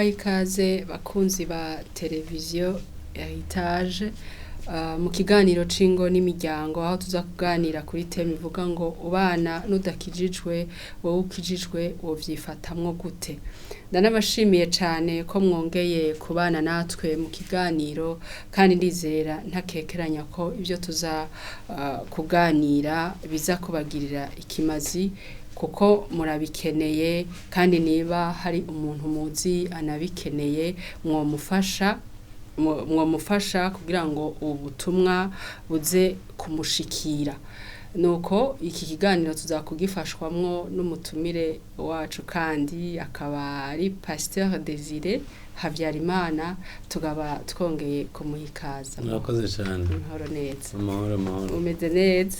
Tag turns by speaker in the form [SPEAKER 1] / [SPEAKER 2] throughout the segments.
[SPEAKER 1] kubaha ikaze bakunzi ba televiziyo Heritage mu kiganiro c'ingo n'imiryango aho tuza kuganira kuri teme ivuga ngo ubana n'udakijijwe wowe ukijijwe wovyifatamwo gute. Ndanabashimiye cyane ko mwongeye kubana natwe mu kiganiro kandi ndizera ntakekeranya ko ibyo tuza kuganira biza kubagirira ikimazi kuko murabikeneye kandi niba hari umuntu muzi anabikeneye mwomufasha kugira ngo ubutumwa buze kumushikira. Nuko iki kiganiro tuzakugifashwamwo n'umutumire wacu kandi akaba ari Pasteur Desire HABYARIMANA tugaba twongeye kumuhikaza.
[SPEAKER 2] Murakoze cyane.
[SPEAKER 1] Mahoro neza.
[SPEAKER 2] Mahoro.
[SPEAKER 1] Umeze neza.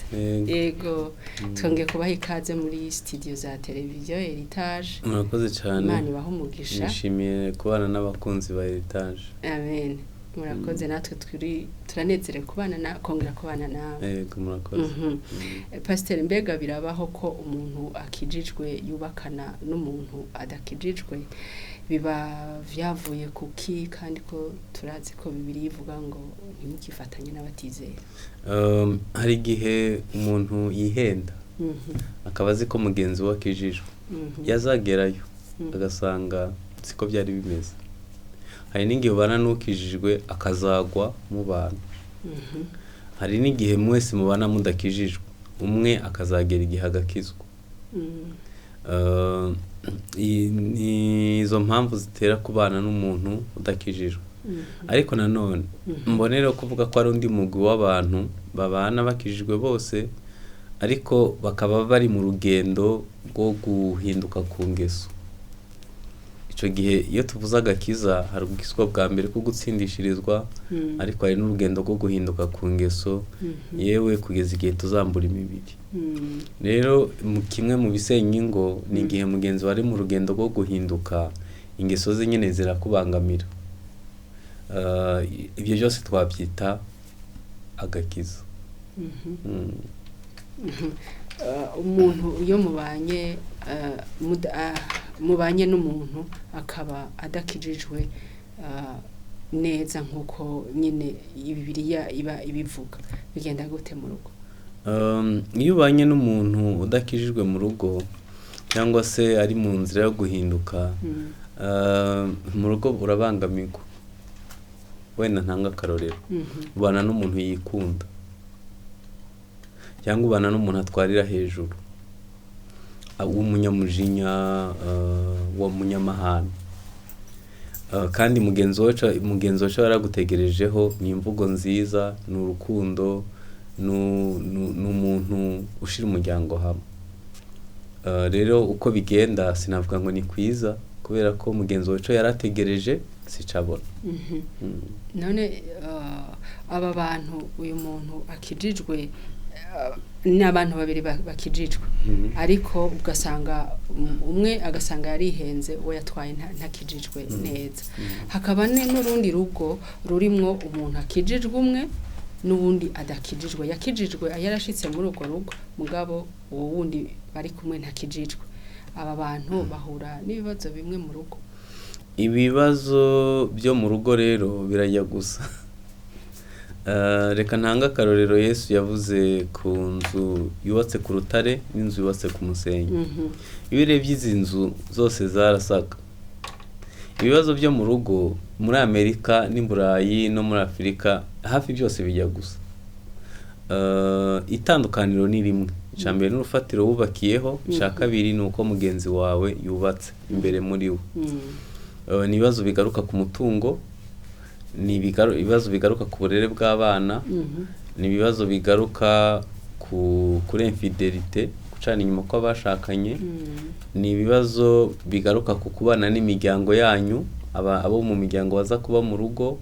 [SPEAKER 1] Yego. Twongeye kubaha ikaze muri studio za televiziyo Heritage.
[SPEAKER 2] Murakoze cyane.
[SPEAKER 1] Imana ibahe umugisha.
[SPEAKER 2] Nishimiye kubana n'abakunzi ba Heritage.
[SPEAKER 1] Amen. Murakoze natwe turanezere kongera kubana nawe.
[SPEAKER 2] Yego murakoze.
[SPEAKER 1] Pasteur, mbega birabaho ko umuntu akijijwe yubakana n'umuntu adakijijwe, biba vyavuye kuki kandi ko turazi ko Bibiliya ivuga ngo ntimukifatanye n'abatizera?
[SPEAKER 2] Hari igihe umuntu yihenda akaba azi ko mugenzi we akijijwe, yazagerayo agasanga siko byari bimeze. Hari n'igihe ubana n'ukijijwe akazagwa mu bantu. Hari n'igihe mwese mubana mudakijijwe, umwe akazagera igihe agakizwa. Izo mpamvu zitera kubana n'umuntu udakijijwe. Ariko nanone mbonera kuvuga ko ari undi mugwi w'abantu babana bakijijwe bose ariko bakaba bari mu rugendo rwo guhinduka ku ngeso. Ico gihe iyo tuvuza agakiza hari ubwiswa bwa mbere ko gutsindishirizwa ariko hari n'urugendo rwo guhinduka ku ngeso yewe kugeza igihe tuzambura imibiri. Rero kimwe mu bisenya ingo ni igihe mugenzi wari mu rugendo rwo guhinduka ingeso ze nyene zirakubangamira. Ibyo byose twabyita agakiza.
[SPEAKER 1] Umuntu iyo mubanye n'umuntu akaba adakijijwe neza nkuko nyine Bibiliya iba ibivuga, bigenda gute mu rugo?
[SPEAKER 2] Iyo ubanye n'umuntu udakijijwe mu rugo cyangwa se ari mu nzira yo guhinduka, mu rugo urabangamirwa. Wenda ntanga akarorero, ubana n'umuntu yikunda cyangwa ubana n'umuntu atwarira hejuru, umunyamujinya wa munyamahane, kandi mugenzi wacu yaragutegerejeho ni imvugo nziza, ni urukundo, n'umuntu ushira umuryango hamwe. Rero uko bigenda sinavuga ngo ni kwiza kubera ko mugenzi wacu yarategereje sicabona.
[SPEAKER 1] None aba bantu uyu muntu akijijwe ni abantu babiri bakijijwe ariko ugasanga umwe agasanga yarihenze uwo yatwaye ntakijijwe neza. Hakaba n'urundi rugo rurimwo umuntu akijijwe umwe n'ubundi adakijijwe, yakijijwe yarashitse muri urwo rugo mugabo uwo wundi bari kumwe ntakijijwe. Aba bantu bahura n'ibibazo bimwe mu rugo.
[SPEAKER 2] Ibibazo byo mu rugo rero birajya gusa. Reka ntanga akarorero Yesu yavuze ku nzu yubatse ku rutare n'inzu yubatse ku musenyi. Iyo urebye izi nzu zose zarasaga. Ibibazo byo mu rugo muri Amerika n'i Burayi no muri Afurika hafi byose bijya gusa. Itandukaniro ni rimwe. Icambere n'urufatiro wubakiyeho, icya kabiri ni uko mugenzi wawe yubatse imbere muri we. Ni ibibazo bigaruka ku mutungo, ni ibibazo bigaruka ku burere bw'abana, ni ibibazo bigaruka kuri infidelite, gucana inyuma kw'abashakanye, ni ibibazo bigaruka ku kubana n'imiryango yanyu, abo mu miryango baza kuba mu rugo,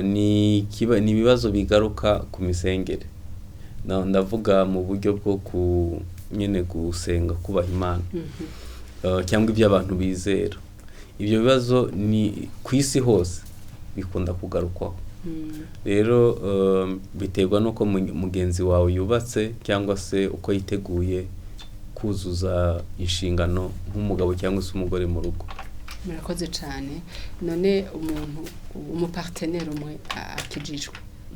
[SPEAKER 2] ni ibibazo bigaruka ku misengere. Ndavuga mu buryo bwo nyene gusenga kubaha Imana, cyangwa ibyo abantu bizera. Ibyo bibazo ni ku isi hose bikunda kugarukwaho. Rero biterwa nuko mugenzi wawe yubatse cyangwa se uko yiteguye kuzuza inshingano nk'umugabo cyangwa se umugore mu rugo.
[SPEAKER 1] murakoze cyane none umuntu umupartenaire umwe akijijwe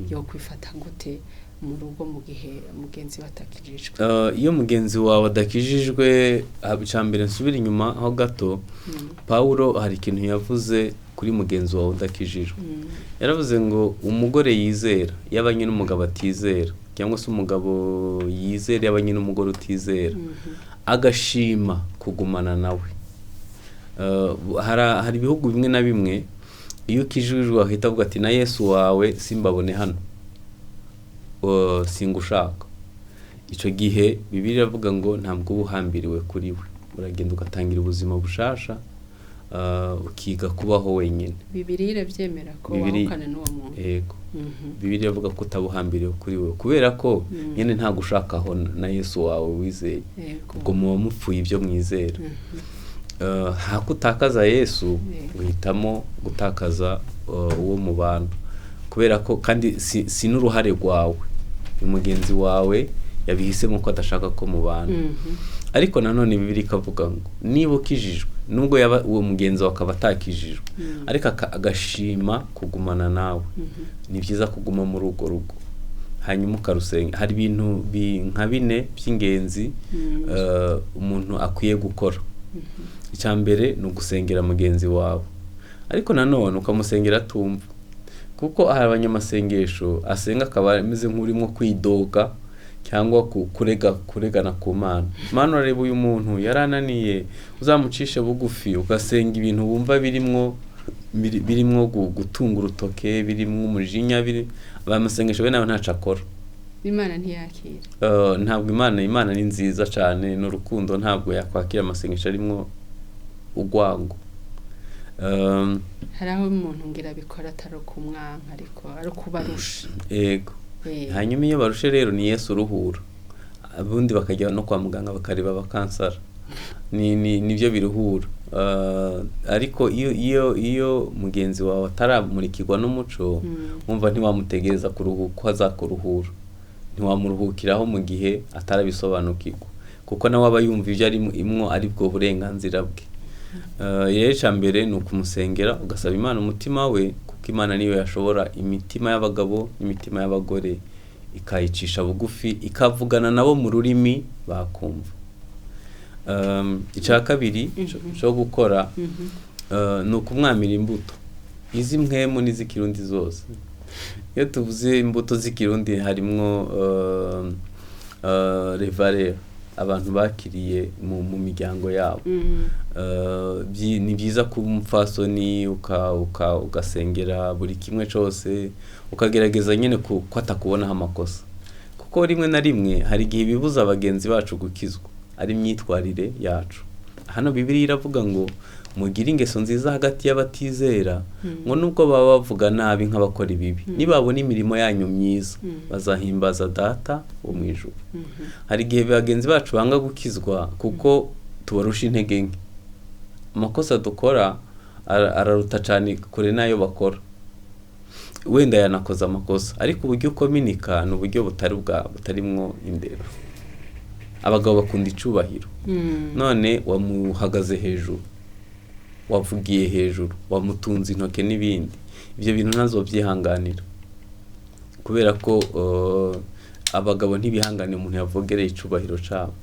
[SPEAKER 1] yo kwifata gute mu rugo mu gihe mugenzi batakijijwe
[SPEAKER 2] iyo mugenzi wawe adakijijwe cyambere nsubira inyuma aho gato Paulo hari ikintu yavuze kuri mugenzi wawe udakijijwe yaravuze ngo umugore yizera yabanye n'umugabo atizera cyangwa se umugabo yizera yabanye n'umugore utizera agashima kugumana nawe hari ibihugu bimwe na bimwe iyo ukijijwe ahita avuga ati na Yesu wawe simbabone hano singushaka icyo gihe Bibiliya iravuga ngo ntabwo ubuhambiriwe kuri we uragenda ugatangira ubuzima bushasha ukiga kubaho wenyine
[SPEAKER 1] Bibiliya irabyemera ko wahukana n'uwo muntu
[SPEAKER 2] yego Bibiliya ivuga ko utabuhambiriwe kuri we kubera ko nyine nta gushakaho na Yesu wawe wizeye ubwo muba mupfuye ibyo mwizera hakutakaza Yesu uhitamo gutakaza uwo mu bantu kubera ko kandi si n'uruhare rwawe umugenzi wawe yabihisemo ko adashaka ko mu bantu ariko nanone Bibiliya ikavuga ngo niba ukijijwe nubwo yaba uwo mugenzi wawe akaba atakijijwe ariko agashima kugumana nawe ni byiza kuguma muri urwo rugo hanyuma ukarusenga hari ibintu nka bine by'ingenzi umuntu akwiye gukora icyambere ni ugusengera mugenzi wawe ariko nanone ukamusengera atumva kuko hari abanyamasengesho asenga akaba ameze nk'urimo kwidoga cyangwa kuregana ku Mana urareba uyu muntu yarananiye uzamucishe bugufi ugasenga ibintu wumva birimwo gutunga urutoke birimwo umujinya abamasengesho we nawe ntaco akora
[SPEAKER 1] Imana ntiyakira
[SPEAKER 2] ntabwo Imana ni nziza cyane n'urukundo ntabwo yakwakira amasengesho arimwo ugwango
[SPEAKER 1] hari aho umuntu ngira bikora atari kumwanka ariko ari kubarusha
[SPEAKER 2] yego hanyuma iyo barushe rero ni Yesu uruhura abundi bakajya no kwa muganga bakareba bakansara nibyo biruhura ariko iyo mugenzi wawe ataramurikirwa n'umuco wumva ntiwamutegereza kuruhuka azakuruhura ntiwamuruhukiraho mu gihe atarabisobanukirwa kuko nawe aba yumva ibyo arimo ari bwo burenganzira bwe rero icyambere ni ukumusengera ugasaba Imana umutima we kuko Imana niyo yashobora imitima y'abagabo n'imitima y'abagore ikayicisha bugufi ikavugana nabo mu rurimi bakumva icya kabiri cyo gukora ni ukumwamira imbuto izi mwemu n'iz'ikirundi zose iyo tuvuze imbuto z'ikirundi harimwo revaleur abantu bakiriye mu miryango yabo ni byiza kuba umupfasoni ugasengera buri kimwe cyose ukagerageza nyine ko atakubonaho amakosa kuko rimwe na rimwe hari igihe bibuza abagenzi bacu gukizwa ari imyitwarire yacu hano Bibiliya iravuga ngo mugire ingeso nziza hagati y'abatizera ngo nubwo baba bavuga nabi nk'abakora ibibi nibabona imirimo yanyu myiza bazahimbaza data wo mu ijuru hari igihe bagenzi bacu banga gukizwa kuko tubarusha intege nke amakosa dukora araruta cyane kure nayo bakora wenda yanakoza amakosa ariko uburyo ukominika ni uburyo butarimwo indero abagabo bakunda icubahiro none wamuhagaze hejuru wavugiye hejuru wamutunze intoke n'ibindi ibyo bintu nazo byihanganira kubera ko abagabo ntibihanganira umuntu yavugereye icubahiro cyabo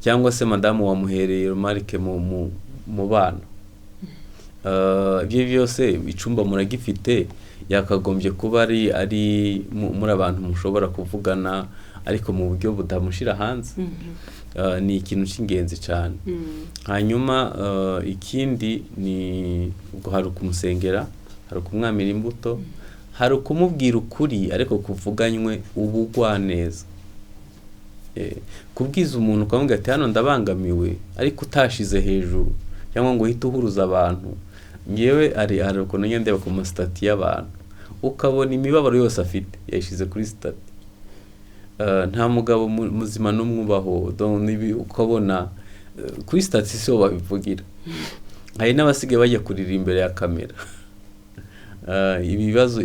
[SPEAKER 2] cyangwa se madamu wamuhereye romarike mu bana ibyo byose icumba muragifite yakagombye kuba ari muri abantu mushobora kuvugana ariko mu buryo budamushira hanze ni ikintu cy'ingenzi cyane hanyuma ikindi ni ubwo hari ukumusengera hari ukumwamira imbuto hari ukumubwira ukuri ariko kuvuganywe ubugwaneza kubwiza umuntu ukamubwira ati hano ndabangamiwe ariko utashize hejuru cyangwa ngo uhite uhuruza abantu ngewe hari ukuntu ndeba ku masitati y'abantu ukabona imibabaro yose afite yayishize kuri sitati nta mugabo muzima n'umwubaho ukabona kuri sitati siho babivugira hari n'abasigaye bajya kurira imbere ya kamera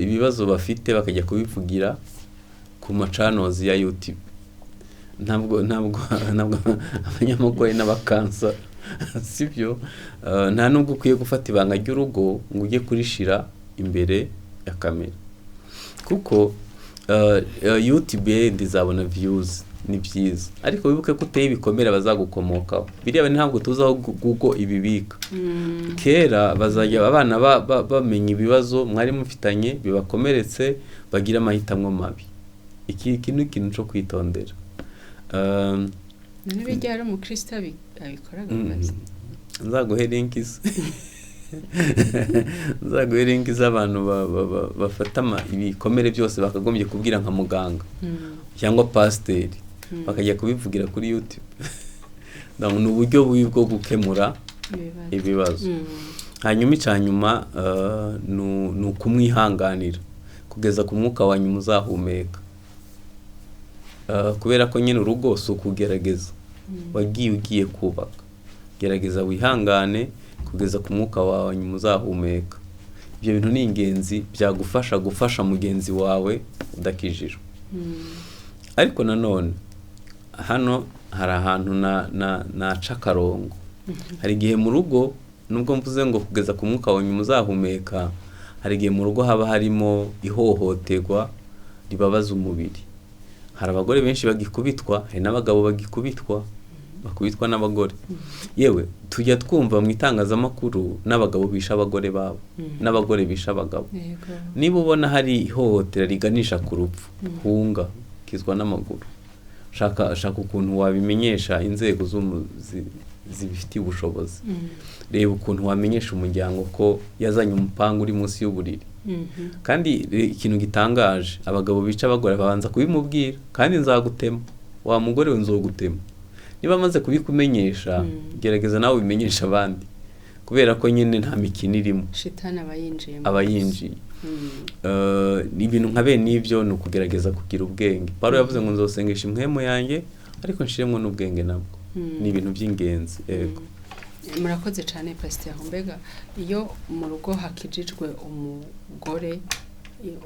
[SPEAKER 2] ibibazo bafite bakajya kubivugira ku macanozi ya YouTube ntabwo abanyamakuru n'abakansa sibyo. Nta nubwo ukwiye gufata ibanga ry'urugo ngo ujye kurishira imbere ya kamera, kuko YouTube ndizabona views ni byiza, ariko wibuke ko uteye ibikomere bazagukomokaho. Biriya ntabwo tuzaho Google ibibika. Kera bazajya abana bamenya ibibazo mwari mufitanye bibakomeretse, bagira amahitamwo mabi. Iki kintu cyo kwitondera.
[SPEAKER 1] N'ibijya ari umukristo abikoraga basi.
[SPEAKER 2] Nzaguhe links. Nzaguhe links z'abantu bafata ibikomere byose bakagombye kubwira nka muganga cyangwa pasiteri, bakajya kubivugira kuri YouTube. Ni uburyo bubi bwo gukemura ibibazo. Hanyuma icyanyuma ni ukumwihanganira kugeza ku mwuka wa nyuma uzahumeka, kubera ko nyine urugo si ukugerageza, ugiye kubaka, gerageza wihangane kugeza ku mwuka wawe nyuma uzahumeka. Ibyo bintu ni ingenzi, byagufasha gufasha mugenzi wawe udakijijwe. Ariko nanone hano hari ahantu naca akarongo. Hari igihe mu rugo, nubwo mvuze ngo kugeza ku mwuka wawe nyuma uzahumeka, hari igihe mu rugo haba harimo ihohoterwa ribabaza umubiri. Hari abagore benshi bagikubitwa, hari n'abagabo bagikubitwa, bakubitwa n'abagore. Yewe tujya twumva mu itangazamakuru n'abagabo bisha abagore babo, n'abagore bisha abagabo. Niba ubona hari ihohotera riganisha ku rupfu, hunga, kizwa n'amaguru. Shaka ukuntu wabimenyesha inzego zibifitiye ubushobozi. Reba ukuntu wamenyesha umuryango ko yazanye umupanga uri munsi y'uburiri. Kandi ikintu gitangaje, abagabo bica abagore babanza kubimubwira, kandi nzagutema, wa mugore we nzogutema. Niba amaze kubikumenyesha, gerageza nawe ubimenyesha abandi, kubera ko nyine nta mikino irimo,
[SPEAKER 1] shitani
[SPEAKER 2] abayinjiye. Ibintu nka bene n'ibyo ni ukugerageza kugira ubwenge. Paulo yavuze ngo nzosengesha impwemu yanjye, ariko nshiremo n'ubwenge nabwo. Ni ibintu by'ingenzi. Yego.
[SPEAKER 1] Murakoze cyane Pastor Mbega, iyo mu rugo hakijijwe umugore,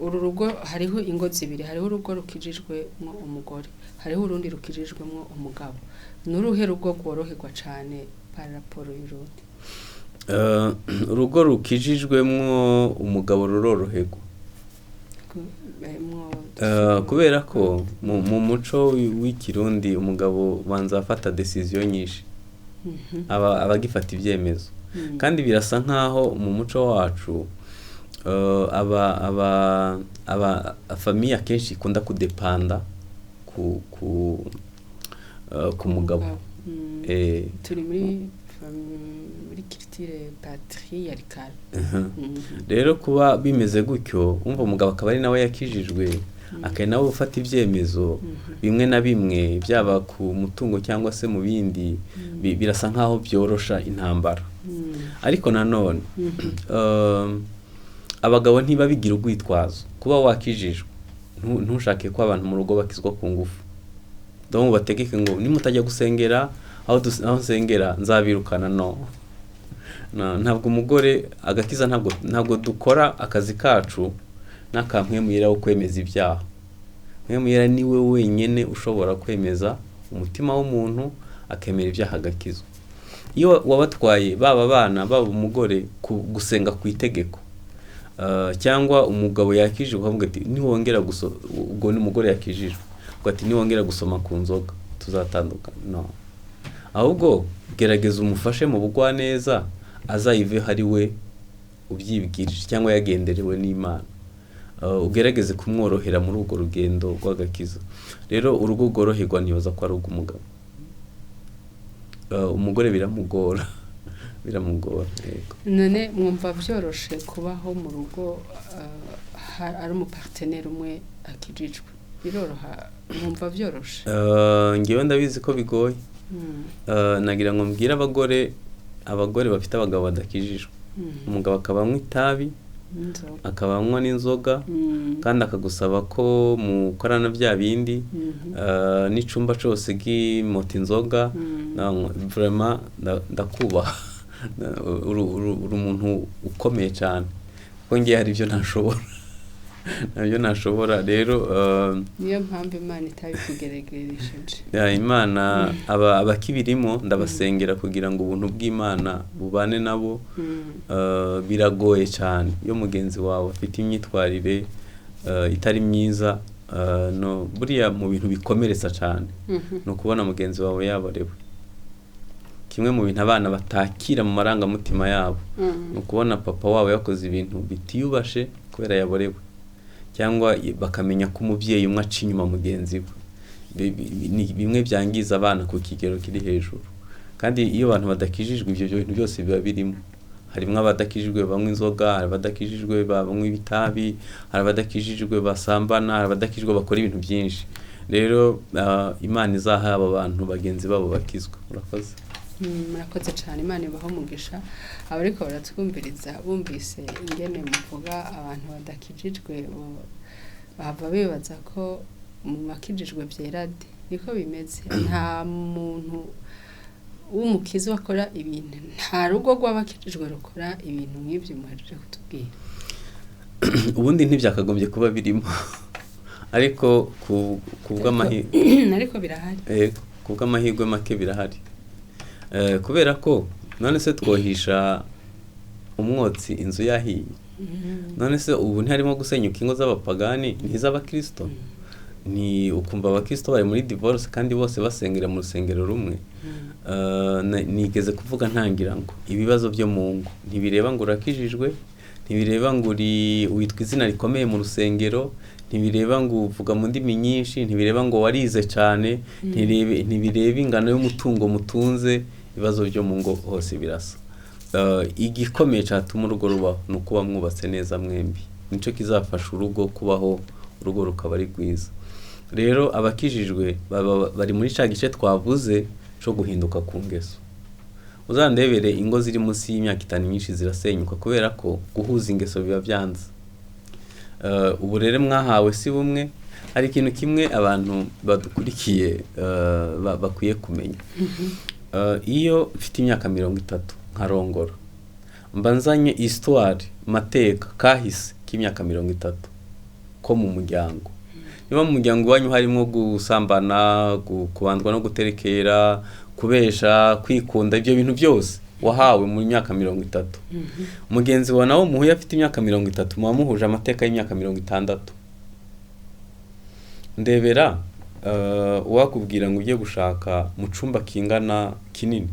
[SPEAKER 1] uru rugo hariho ingo zibiri, hariho urugo rukijijwemo umugore, hariho urundi rukijijwemo umugabo. N'uruhe rugo rworoherwa cyane par rapport y'urundi?
[SPEAKER 2] Urugo rukijijwemo umugabo ruroroherwa, kubera ko mu muco w'ikirundi umugabo banza afata decision nyinshi, abagifata ibyemezo. Kandi birasa nkaho mu muco wacu famiye akenshi ikunda kudepanda ku mugabo.
[SPEAKER 1] Turi muri culture patriarcale.
[SPEAKER 2] Rero kuba bimeze gutyo, umva umugabo akaba ari nawe yakijijwe, akaba nawe ufata ibyemezo bimwe na bimwe, byaba ku mutungo cyangwa se mu bindi, birasa nkaho byorosha intambara. Ariko nanone abagabo ntibabigira urwitwazo kuba wakijijwe. Ntushake ko abantu mu rugo bakizwa ku ngufu, donc bategeke ngo nimutajya gusengera aho nsengera nzabirukana. Ntabwo umugore agakiza, ntabwo dukora akazi kacu n'akampwemuyera wo kwemeza ibyaha. Mwemuyera niwe wenyene ushobora kwemeza umutima w'umuntu akemera ibyaha agakizwa. Iyo wabatwaye baba bana baba umugore gusenga ku itegeko, cyangwa umugabo yakijijwe ukavuga ati niwongera ubwo n'umugore yakijijwe ati niwongera gusoma ku nzoga tuzatandukana. Ahubwo gerageza umufashe mu bugwa neza, azayive hari we ubyibwirije cyangwa yagenderewe n'Imana. Ugerageze kumworohera muri urwo rugendo rw'agakiza. Rero urugo rworoherwa ntibaza ko ari umugabo. Umugore biramugora. Yego.
[SPEAKER 1] None mwumva byoroshe kubaho mu rugo ari umupartenaire umwe akijijwe? Biroroha? Mwumva byoroshe?
[SPEAKER 2] Ngewe ndabizi ko bigoye. Nagira ngo mbwire abagore bafite abagabo badakijijwe. Umugabo akabanywa itabi, akabanywa n'inzoga, kandi akagusaba ko mukorana bya bindi, n'icumba cyose gimota inzoga. Vraiment ndakubaha. Uri umuntu ukomeye cyane, kuko ngiye hari ibyo ntashobora. nabyo nashobora rero
[SPEAKER 1] niyo mpamvu Imana itabikugeregeresheje
[SPEAKER 2] Imana abakibirimo ndabasengera kugira ngo ubuntu bw'Imana bubane nabo. Biragoye cyane iyo mugenzi wawe afite imyitwarire itari myiza, no buriya mu bintu bikomeretsa cyane no kubona mugenzi wawe yaborewe. Kimwe mu bintu abana batakira mu marangamutima yabo no kubona papa wabo yakoze ibintu bitiyubashe kubera yaborewe, cyangwa bakamenya ko umubyeyi umwe aca inyuma mugenzi we. Bimwe byangiza abana ku kigero kiri hejuru, kandi iyo abantu badakijijwe ibyo bintu byose biba birimo. Harimo abadakijijwe banywa inzoga, hari abadakijijwe banywa ibitabi, hari abadakijijwe basambana, hari abadakijijwe bakora ibintu byinshi. Rero Imana izaha aba bantu bagenzi babo bakizwa. Murakoze.
[SPEAKER 1] Murakoze cyane, Imana ibaho umugisha. Abariko baratwumviriza bumvise ingene muvuga abantu badakijijwe, bava bibaza ko mu makijijwe byerade. Niko bimeze. Nta muntu w'umukizi wakora ibintu, nta rugo rw'abakijijwe rukora ibintu nk'ibyo muhejeje kutubwira.
[SPEAKER 2] Ubundi ntibyakagombye kuba birimo, ariko kubw'amahirwe
[SPEAKER 1] ariko birahari.
[SPEAKER 2] Kubw'amahirwe make birahari. Kubera ko none se twohisha umwotsi inzu yahiye. None se ubu ntiharimo gusenyuka ingo z'abapagani n'iz'abakristo. Ni ukumva abakristo bari muri divorce kandi bose basengera mu rusengero rumwe. Nigeze kuvuga ntangira ngo ibibazo byo mu ngo ntibireba ngo urakijijwe, ntibireba ngo witwa izina rikomeye mu rusengero, ntibireba ngo uvuga mu ndimi nyinshi, ntibireba ngo warize cyane, ntibireba ingano y'umutungo mutunze. Ibibazo byo mu ngo hose birasa. Igikomeye cyatuma urugo rubaho ni ukuba mwubatse neza mwembi. Nicyo kizafasha urugo kubaho, urugo rukaba ari rwiza. Rero abakijijwe bari muri cya gice twavuze cyo guhinduka ku ngeso. Uzandebere ingo ziri munsi y'imyaka 5 nyinshi zirasenyuka kubera ko guhuza ingeso biba byanze. Uburere mwahawe si bumwe. Hari ikintu kimwe abantu badukurikiye bakwiye kumenya. Iyo mfite imyaka 30 nkarongora, mbanzanye histoire, mateka kahise k'imyaka 30 ko mu muryango. Niba mu muryango wanyu harimo gusambana, kubandwa no guterekera, kubesha, kwikunda, ibyo bintu byose wahawe mu myaka 30. Mugenzi wa nawo muhuye afite imyaka 30, muhuje amateka y'imyaka 60. Ndebera uwakubwira ngo ugiye gushaka mu cumba kingana kinini,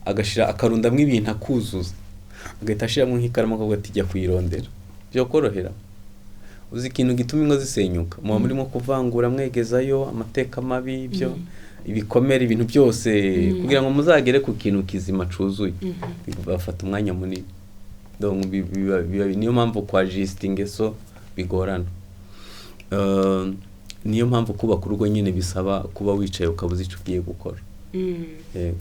[SPEAKER 2] agashira akarundamwe ibintu akuzuza, agahita ashiramo nk'ikaramu akavuga ati jya kuyirondera. Byo korohera. Uzi ikintu gituma ingo zisenyuka, muba murimo kuvangura mwegezayo amateka mabi, ibyo ibikomere, ibintu byose kugira ngo muzagere ku kintu kizima cuzuye. Bafata umwanya munini. Donc niyo mpamvu kwa justing so bigorana. Niyo mpamvu kubaka urugo nyine bisaba kuba wicaye ukabuza icyo ugiye gukora. Yego.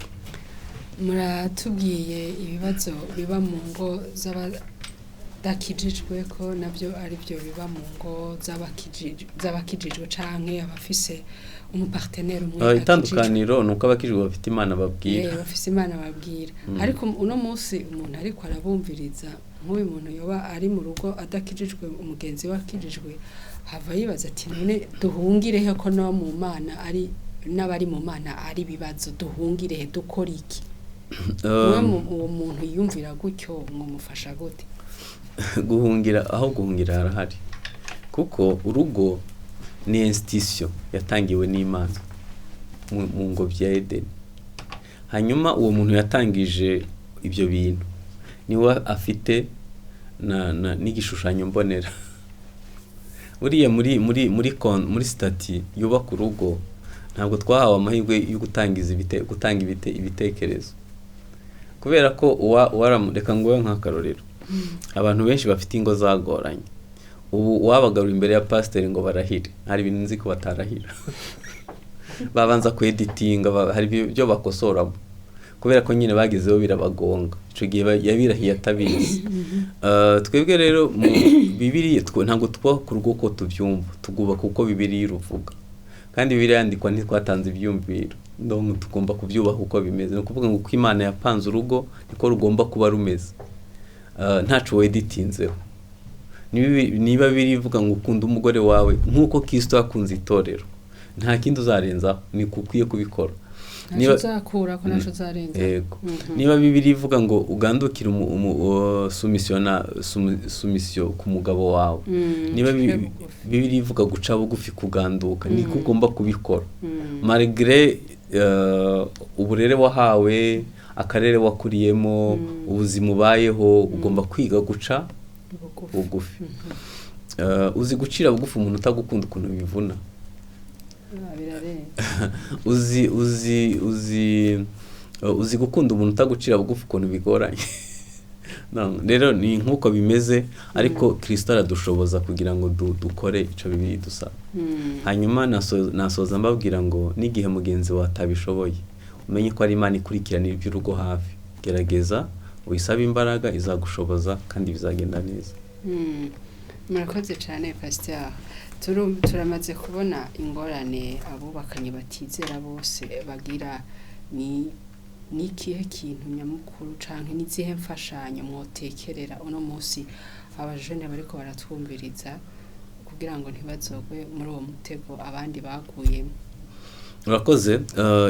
[SPEAKER 1] Muratubwiye ibibazo biba mu ngo z'abadakijijwe ko nabyo ari byo biba mu ngo z'abakijijwe canke abafise umupartenaire umwe.
[SPEAKER 2] Itandukaniro nuko abakijijwe bafite Imana babwira.
[SPEAKER 1] Bafise Imana babwira. Ariko uno munsi umuntu ariko arabumviriza nk'uyu muntu yoba ari mu rugo adakijijwe, umugenzi wakijijwe hava yibaza ati none duhungirehe ko no mu Mana ari n'abari mu Mana ari bibazo, duhungirehe dukora iki? Uwo muntu yumvira gutyo mwumufasha gute?
[SPEAKER 2] Aho guhungira harahari, kuko urugo ni institution yatangiwe n'Imana mu ngobyi ya Edeni. Hanyuma uwo muntu yatangije ibyo bintu niwe afite n'igishushanyo mbonera. Buriya muri stati yubaka urugo ntabwo twahawe amahirwe yo gutanga ibitekerezo, kubera ko waramureka ngo nk'akarorero. Abantu benshi bafite ingo zagoranye, ubu wabagarura imbere ya pasiteri ngo barahire, hari ibintu nzi ko batarahira. Babanza ku editinga, hari ibyo bakosoramo kubera ko nyine bagezeho birabagonga. Ico gihe yabirahiye atabizi. Twebwe rero mu Bibiliya ntabwo twubaka urugo ko tubyumva, tugubaka uko Bibiliya iruvuga, kandi Bibiliya yandikwa ntitwatanze ibyumviro. Donc tugomba kubyubaha uko bimeze. No kuvuga ngo uko Imana yapanze urugo niko rugomba kuba rumeze. Ntaco weditinzeho. niba birivuga ngo ukunda umugore wawe nkuko Kristo yakunze itorero nta kindi uzarenzaho ni kukwiye kubikora
[SPEAKER 1] niba uzakura ko nasho zarenza
[SPEAKER 2] yego niba bibiri ivuga ngo ugandukira submission ku mugabo wawe niba bibiri ivuga guca bugufi kuganduka ni ugomba kubikora malgré uburere wahawe akarere wakuriyemo ubuzima ubayeho ugomba kwiga guca bugufi uzi gucira bugufi umuntu utagukunda ukuntu bivuna uzi gukunda umuntu utagucira bugufi ukuntu bigoranye rero ni nkuko bimeze ariko Kristo aradushoboza kugira ngo dukore ico bibiri dusaba hanyuma nasoza mbabwira ngo n'igihe mugenzi wawe atabishoboye umenye ko ari Imana ikurikirana iby'urugo hafi gerageza uyisaba imbaraga izagushoboza kandi bizagenda neza
[SPEAKER 1] murakoze cyane Pastor turamaze kubona ingorane abubakanye batizera bose bagira ni ikihe kintu nyamukuru canke n'izihe mfashanyo mwotekerera uno munsi abajene bariko baratwumviriza kugira ngo ntibazogwe muri uwo mutego abandi baguyemo
[SPEAKER 2] urakoze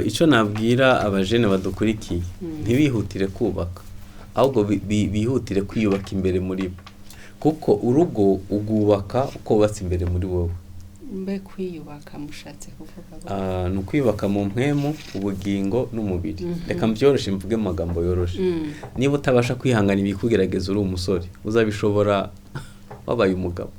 [SPEAKER 2] ico nabwira abajene badukurikiye ntibihutire kubaka ahubwo bihutire kwiyubaka imbere muri bo kuko urugo ugubaka uko batse imbere muri wowe
[SPEAKER 1] mbe kwiyubaka mushatse kuvuga
[SPEAKER 2] no kwiyubaka mu mpemu ubugingo n'umubiri reka mbyoroshye mvuge mu magambo yoroshe niba utabasha kwihangana ibikugerageza uri umusore uzabishobora wabaye umugabo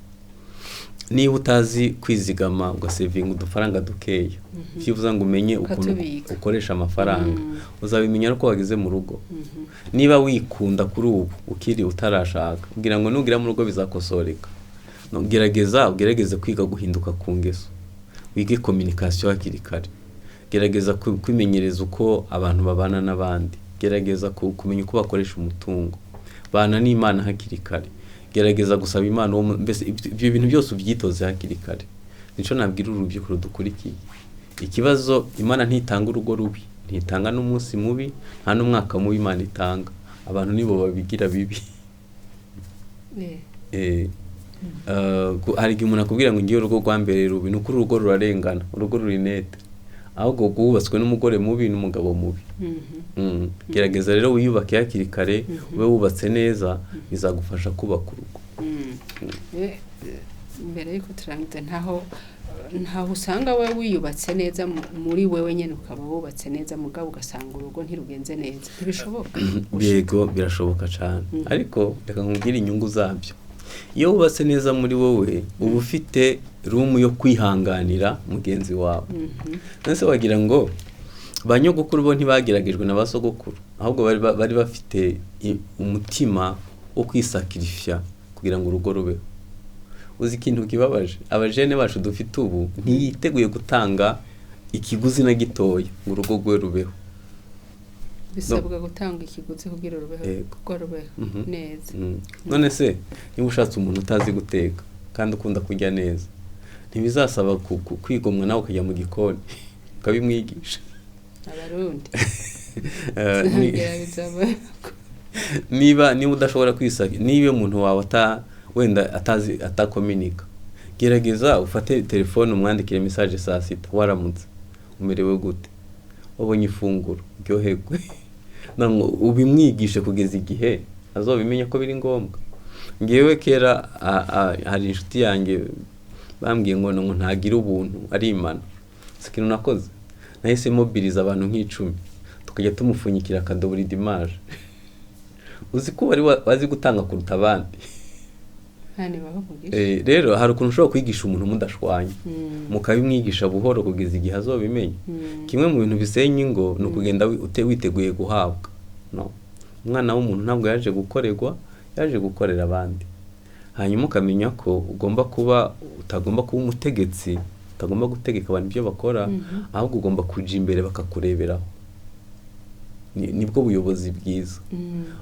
[SPEAKER 2] niba utazi kwizigama ugasevinga udufaranga dukeya byivuza ngo umenye ukuntu ukoresha amafaranga uzabimenya uko wagize mu rugo niba wikunda kuri ubu ukiri utarashaka kugira ngo nugira mu rugo bizakosoreka ugerageze kwiga guhinduka ku ngeso wige communication hakiri kare gerageza kwimenyereza uko abantu babana n'abandi gerageza kumenya uko bakoresha umutungo bana n'Imana hakiri kare gerageza gusaba Imana mbese ibyo bintu byose ubyitoze hakiri kare nico nabwira urubyiruko rudukurikiye ikibazo Imana ntitanga urugo rubi ntitanga n'umunsi mubi nta n'umwaka mubi Imana itanga abantu nibo babigira bibi hari igihe umuntu akubwira ngo ngiye urugo rwa mbere rubi nuko urugo rurarengana urugo rurinete ahubwo rwubatswe n'umugore mubi n'umugabo mubi gerageza rero wiyubake hakiri kare ube wubatse neza bizagufasha kubaka urugo
[SPEAKER 1] mbere yuko turangiza ntaho usanga we wiyubatse neza muri wewe nyene ukaba wubatse neza mugabo ugasanga urugo ntirugenze neza ntibishoboka
[SPEAKER 2] yego birashoboka cyane ariko reka nkubwire inyungu zabyo iyo wubatse neza muri wowe uba ufite room yo kwihanganira mugenzi wawe nase wagira ngo banyogukuru bo ntibageragejwe na basogokuru ahubwo bari bafite umutima wo kwisakrifya kugira ngo urugo rubeho uzi ikintu kibabaje abajene bacu dufite ubu ntiyiteguye gutanga ikiguzi na gitoya ngo urugo rwe rubeho
[SPEAKER 1] bisabwa gutanga ikiguzi kugira rubeho neza
[SPEAKER 2] none se niba ushatse umuntu utazi guteka kandi ukunda kurya neza ntibizasaba kwigomwa nawe ukajya mu gikoni ukabimwigisha
[SPEAKER 1] abarundi
[SPEAKER 2] niba udashobora kwisaka niba umuntu wawe wenda atakominika gerageza ufate telefone umwandikire message saa sita waramutse umerewe gute wabonye ifunguro ryoherwe ubimwigishe kugeza igihe azobimenya ko biri ngombwa ngewe kera hari inshuti yanjye bambwiye ngo ntagira ubuntu ari Imana sikintu nakoze nahise mobiliza abantu nk'icumi tukajya tumupfunyikira akadoburi dimanche uzi ko bari bazi gutanga kuruta abandi rero hari ukuntu ushobora kwigisha umuntu mudashwanya mukabimwigisha buhoro kugeza igihe azobimenya kimwe mu bintu bisenya ingo ni ukugenda witeguye guhabwa umwana w'umuntu ntabwo yaje gukorerwa yaje gukorera abandi hanyuma ukamenya ko utagomba kuba umutegetsi utagomba gutegeka abantu ibyo bakora ahubwo ugomba kuja imbere bakakureberaho nibwo buyobozi bwiza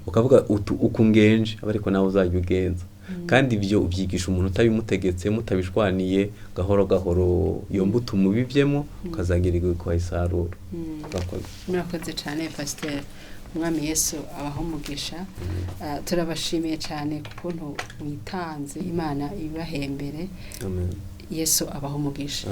[SPEAKER 2] ukavuga ukungenje abariko nawe uzajya ugenza kandi ibyo ubyigisha umuntu utabimutegetse mutabishwaniye gahoro gahoro iyo mbuto umubivyemo ukazagererwa kwa isaruro
[SPEAKER 1] murakoze cyane Pastor umwami Yesu abaho umugisha turabashimiye cyane kukuntu mwitanze Imana ibahembere
[SPEAKER 2] amen
[SPEAKER 1] Yesu abaho umugisha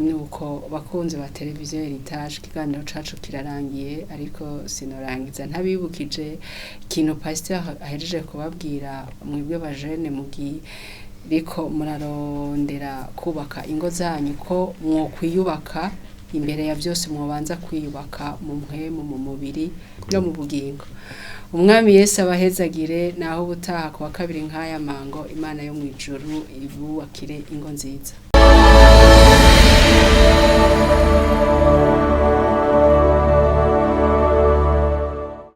[SPEAKER 1] nuko bakunze ba televiziyo heritage kiganiro cacu kirarangiye ariko sinorangiza ntabibukije ikintu pastor ahejeje kubabwira mwebwe bajene mugi riko murarondera kubaka ingo zanyu ko mwo kwiyubaka imbere ya byose mwobanza kwiyubaka mu mpwemu mu mubiri no mu bugingo umwami Yesu abahezagire naho ubutaha kuwa kabiri nk'aya mango Imana yo mu ijuru ibubakire ingo nziza